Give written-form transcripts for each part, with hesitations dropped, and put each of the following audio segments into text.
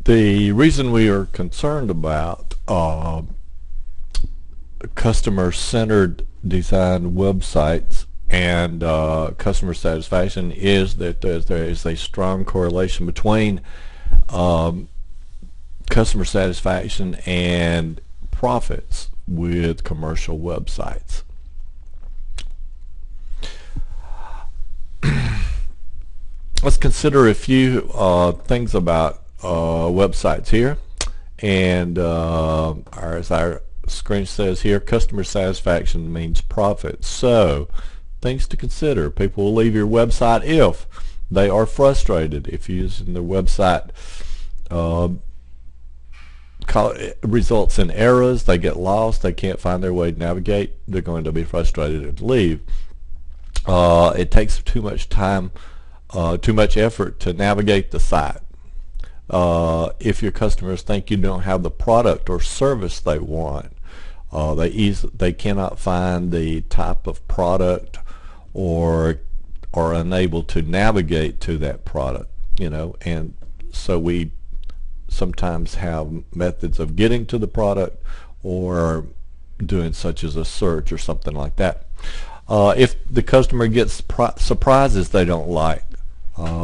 The reason we are concerned about customer-centered design websites and customer satisfaction is that there is a strong correlation between customer satisfaction and profits with commercial websites. Let's consider a few things about websites here, and as our screen says here, customer satisfaction means profit. So things to consider: people will leave your website if they are frustrated, if using the website results in errors, they get lost, they can't find their way to navigate, they're going to be frustrated and leave. It takes too much time, too much effort to navigate the site. If your customers think you don't have the product or service they want, they cannot find the type of product or are unable to navigate to that product, and so we sometimes have methods of getting to the product or doing such as a search or something like that. If the customer gets surprises they don't like,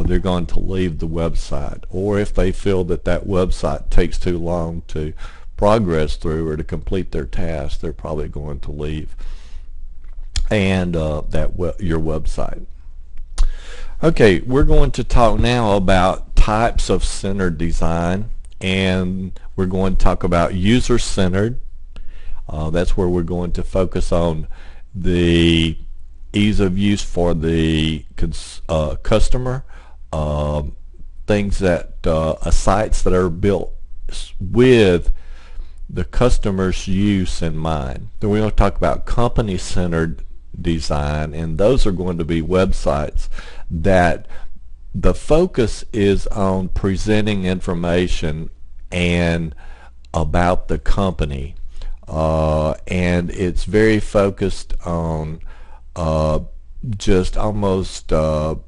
they're going to leave the website, or if they feel that that website takes too long to progress through or to complete their task, they're probably going to leave and your website. Okay, we're going to talk now about types of centered design, and we're going to talk about user-centered. That's where we're going to focus on the ease of use for the customer, things that sites that are built with the customer's use in mind. Then we're going to talk about company-centered design, and those are going to be websites that the focus is on presenting information and about the company, and it's very focused on just almost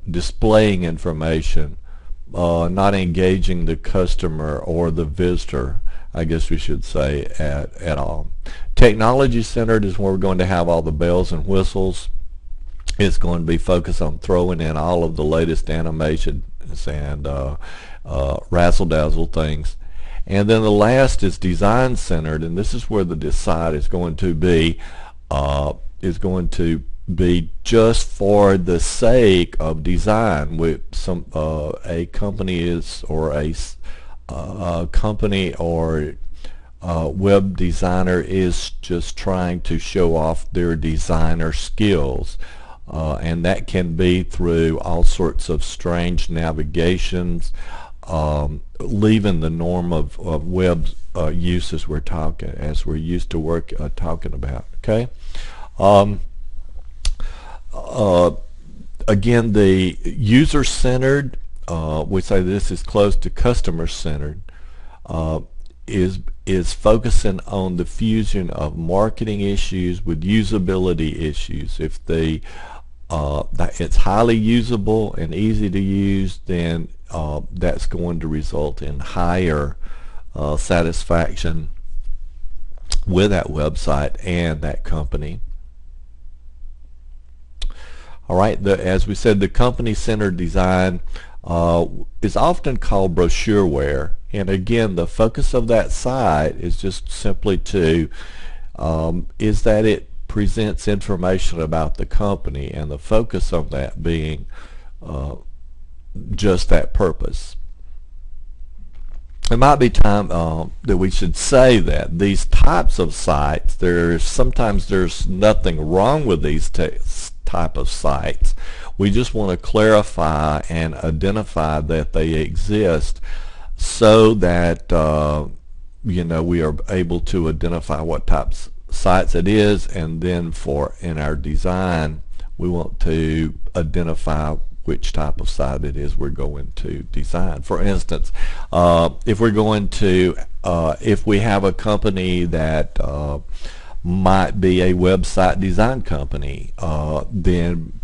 displaying information, not engaging the customer or the visitor, I guess we should say, at all. Technology centered is where we're going to have all the bells and whistles. It's going to be focused on throwing in all of the latest animations and razzle-dazzle things. And then the last is design centered, and this is where the site is going to be just for the sake of design. With a company is, or a company or web designer is just trying to show off their designer skills, and that can be through all sorts of strange navigations, leaving the norm of web use as we're used to talking about. Okay. Again, the user-centered, we say this is close to customer-centered, is focusing on the fusion of marketing issues with usability issues. If it's highly usable and easy to use, then that's going to result in higher satisfaction with that website and that company. All right, as we said, the company-centered design is often called brochureware, and again, the focus of that site is just simply is that it presents information about the company, and the focus of that being just that purpose. It might be time that we should say that these types of sites, sometimes there's nothing wrong with these type of sites. We just want to clarify and identify that they exist, so that we are able to identify what types of sites it is, and then in our design we want to identify which type of site it is we're going to design. For instance, if we have a company that might be a website design company, then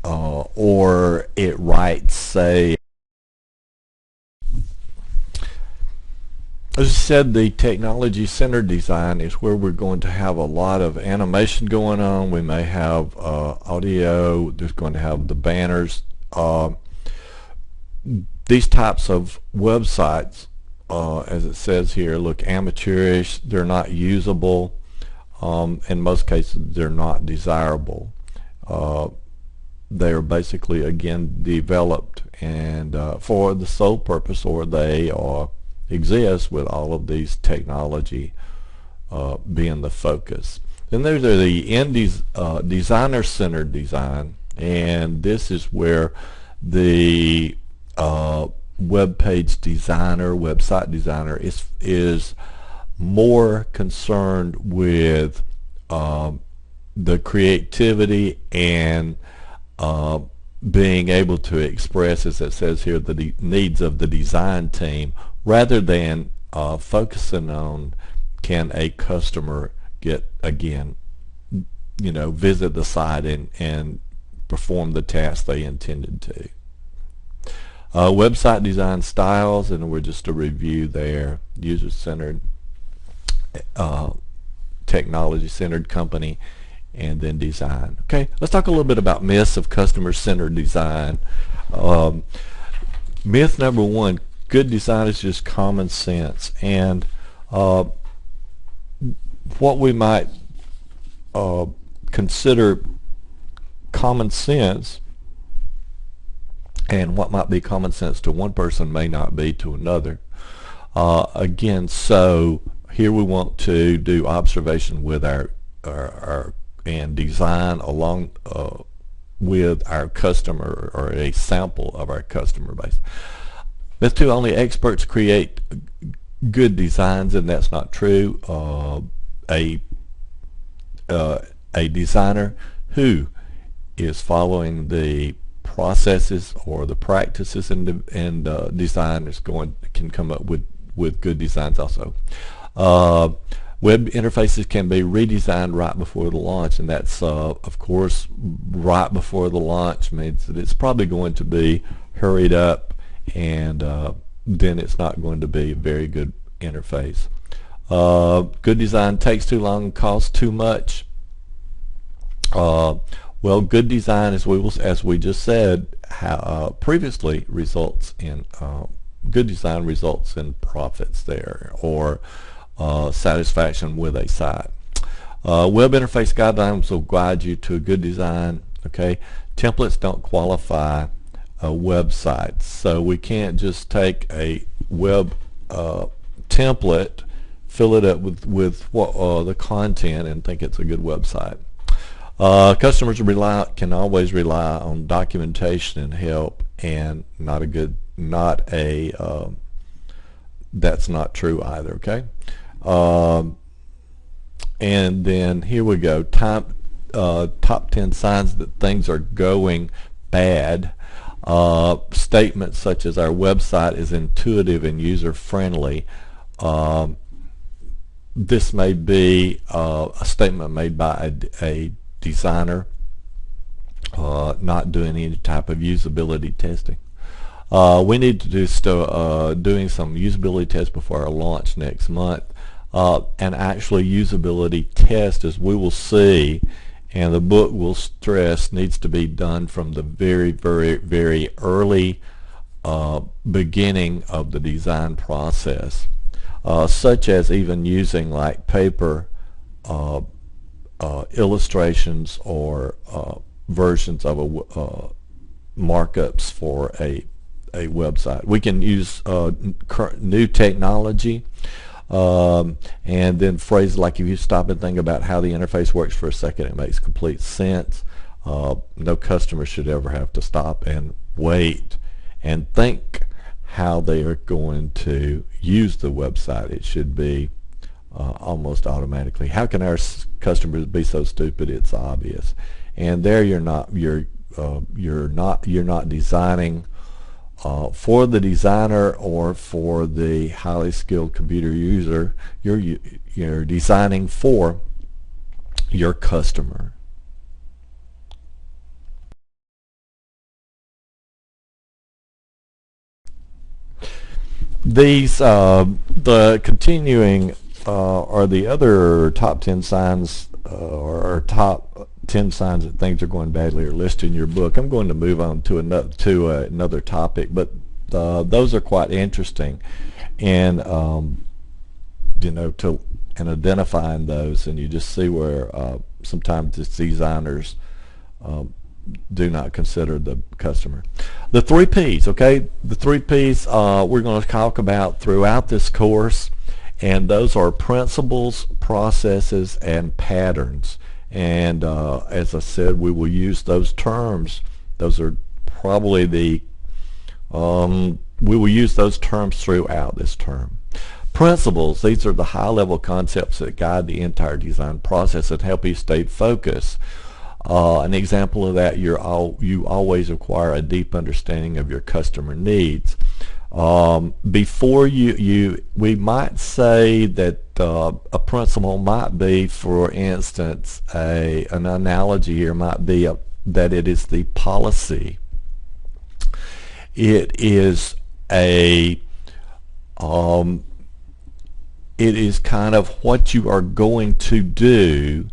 or it writes, say, As I said, the technology-centered design is where we're going to have a lot of animation going on. We may have audio. There's going to have the banners. These types of websites, as it says here, look amateurish. They're not usable. In most cases, they're not desirable. They are basically, again, developed and for the sole purpose, or they are exist with all of these technology being the focus. Then there's the designer-centered design, and this is where the web page designer, website designer is more concerned with the creativity and being able to express, as it says here, the needs of the design team, rather than focusing on can a customer get, again, visit the site and perform the task they intended to. Website design styles, and we're just a review there. User-centered, technology-centered company, and then design. Okay, let's talk a little bit about myths of customer-centered design. Myth number one: good design is just common sense. And what we might consider common sense, and what might be common sense to one person may not be to another. Again, so here we want to do observation with our and design along with our customer, or a sample of our customer base. Myth two: only experts create good designs, and that's not true. A designer who is following the processes or the practices in design can come up with good designs also. Web interfaces can be redesigned right before the launch, and that's of course right before the launch means that it's probably going to be hurried up, and then it's not going to be a very good interface. Good design takes too long and costs too much. Well, good design, as we just said previously, results in good design results in profits there, or satisfaction with a site. Web interface guidelines will guide you to a good design. Okay, templates don't qualify websites, so we can't just take a web template, fill it up with what the content, and think it's a good website. Customers can always rely on documentation and help, and that's not true either. Okay, and then here we go. Top 10 signs that things are going bad. Statements such as our website is intuitive and user friendly. This may be a statement made by a designer not doing any type of usability testing. We need to do doing some usability tests before our launch next month, and actually usability test, as we will see and the book will stress, needs to be done from the very, very, very early beginning of the design process, such as even using like paper illustrations or versions of markups for a website. We can use new technology, and then phrases like, if you stop and think about how the interface works for a second, it makes complete sense. No customer should ever have to stop and wait and think how they are going to use the website. It should be almost automatically. How can our customers be so stupid? It's obvious. And there you're not designing for the designer or for the highly skilled computer user. You're designing for your customer. These the continuing are the other top 10 signs or top 10 signs that things are going badly are listed in your book. I'm going to move on to another topic, but those are quite interesting, and and identifying those, and you just see where sometimes it's designers do not consider the customer. The 3 Ps, okay? The 3 Ps we're going to talk about throughout this course, and those are principles, processes, and patterns. And as I said, we will use those terms. Those are probably we will use those terms throughout this term. Principles, these are the high-level concepts that guide the entire design process and help you stay focused. An example of that, you always require a deep understanding of your customer needs. Before we might say that a principle might be, for instance, an analogy here might be that it is the policy. It is it is kind of what you are going to do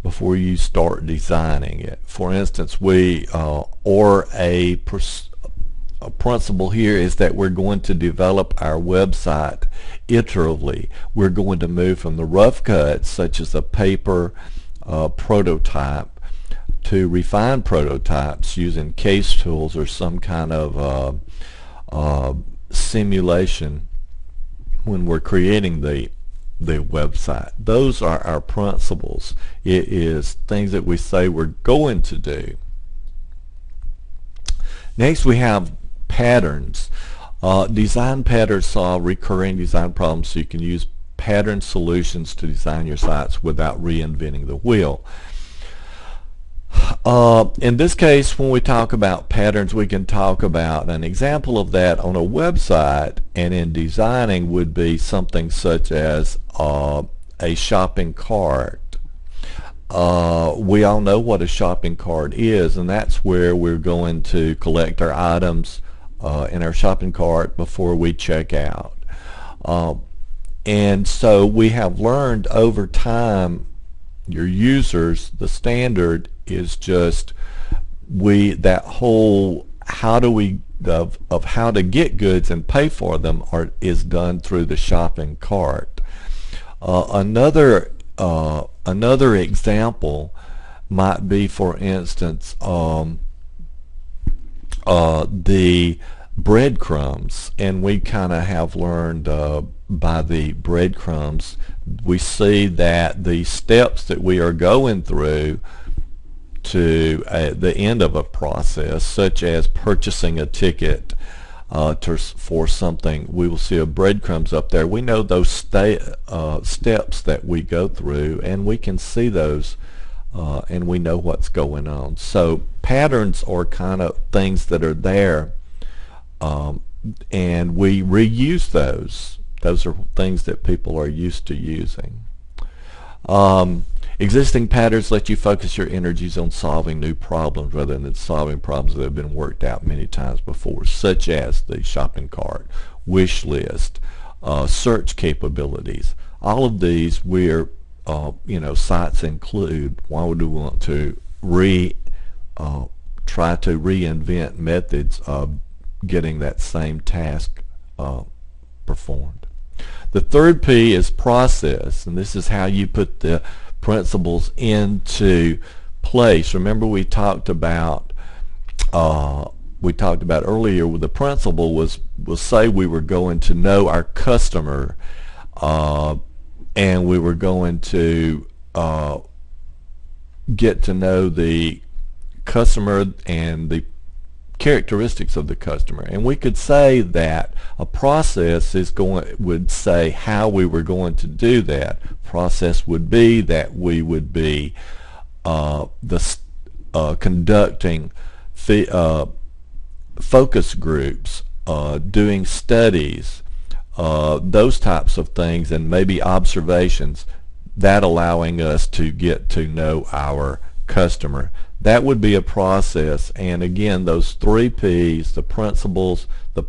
before you start designing it. For instance, a principle here is that we're going to develop our website iteratively. We're going to move from the rough cuts, such as a paper prototype, to refined prototypes using case tools or some kind of simulation when we're creating the website. Those are our principles. It is things that we say we're going to do. Next, we have patterns. Design patterns solve recurring design problems, so you can use pattern solutions to design your sites without reinventing the wheel. In this case, when we talk about patterns, we can talk about an example of that on a website, and in designing would be something such as a shopping cart. We all know what a shopping cart is, and that's where we're going to collect our items in our shopping cart before we check out. And so we have learned over time, your users, the standard is just that whole how to get goods and pay for them is done through the shopping cart. Another example might be, for instance, the breadcrumbs, and we kind of have learned by the breadcrumbs, we see that the steps that we are going through to the end of a process, such as purchasing a ticket for something, we will see a breadcrumbs up there. We know those steps that we go through, and we can see those, and we know what's going on. So patterns are kind of things that are there, and we reuse those. Those are things that people are used to using. Existing patterns let you focus your energies on solving new problems rather than solving problems that have been worked out many times before, such as the shopping cart, wish list, search capabilities. All of these sites include. Why would we want to try to reinvent methods of getting that same task performed? The third P is process, and this is how you put the principles into place. Remember, we talked about earlier with the principle was say we were going to know our customer, and we were going to get to know the customer and the characteristics of the customer, and we could say that a process would say how we were going to do that. Process would be that we would be conducting focus groups, doing studies, those types of things, and maybe observations, that allowing us to get to know our customer. That would be a process. And again, those 3 Ps, the principles, the